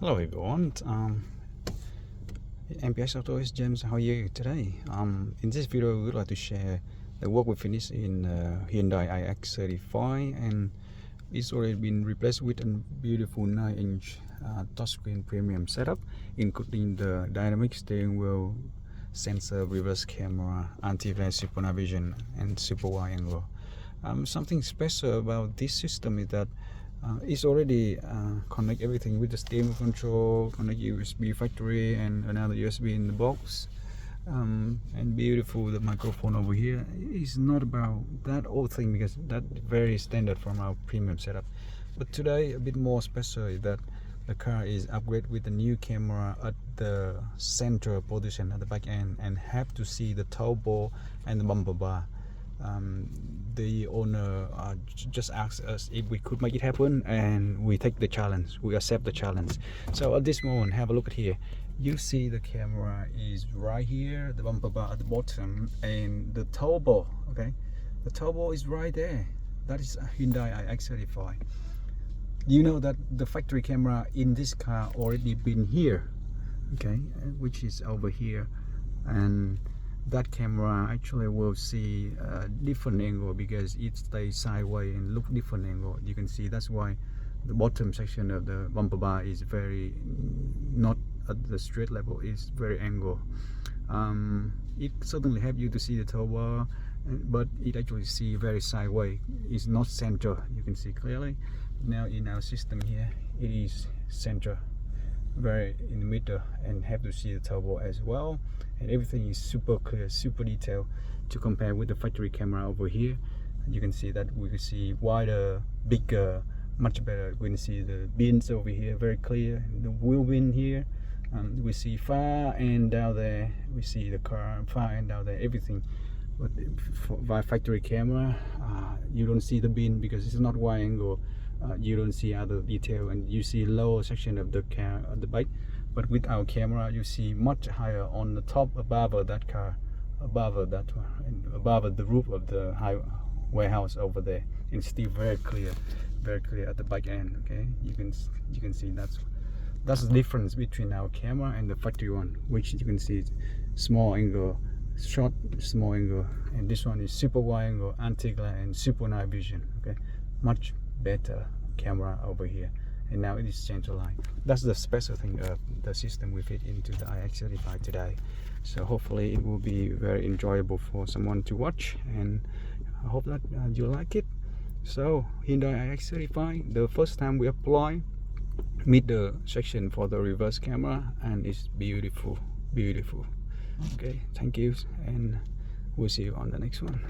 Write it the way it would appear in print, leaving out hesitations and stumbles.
Hello everyone, MPX AUTOS James, how are you today? In this video we would like to share the work we finished in Hyundai iX35, and it's already been replaced with a beautiful 9-inch touchscreen premium setup, including the dynamic steering wheel, sensor, reverse camera, anti-glare, super night vision and super wide angle. Something special about this system is that it's already connect everything with the steering control, connect USB factory and another USB in the box, and beautiful. The microphone over here is not about that old thing because that's very standard from our premium setup. But today a bit more special is that the car is upgraded with a new camera at the center position at the back end, and have to see the turbo and the bumper bar. The owner just asked us if we could make it happen, and we take the challenge, we accept the challenge. So at this moment, have a look at here. You see the camera is right here, the bumper bar at the bottom, and the turbo, okay, the turbo is right there. That is a Hyundai iX35. You know that the factory camera in this car already been here, okay, which is over here, and that camera actually will see a different angle because it stays sideways and look different angle. You can see that's why the bottom section of the bumper bar is very not at the straight level, it's very angle. It certainly helps you to see the turbo, but it actually see very sideways. It's not center, you can see clearly. Now in our system here it is center, very in the middle, and have to see the turbo as well, and everything is super clear, super detailed to compare with the factory camera over here. You can see that we can see wider, bigger, much better. We can see the bins over here very clear, the wheel bin here, we see far and down there, we see the car far and down there, everything. But by factory camera you don't see the bin because it's not wide angle. You don't see other detail, and you see lower section of the car at the bike. But with our camera you see much higher on the top, above that car, above that one, and above the roof of the warehouse over there, and still very clear at the back end. Okay, you can see that's the difference between our camera and the factory one, which you can see small angle, short, small angle, and this one is super wide angle, anti-glare and super night vision. Okay, much better camera over here, and now it is centralized. That's the special thing of the system we fit into the iX35 today. So hopefully it will be very enjoyable for someone to watch, and I hope that you like it. So Hyundai iX35, the first time we apply meet the section for the reverse camera, and it's beautiful. Okay, thank you, and we'll see you on the next one.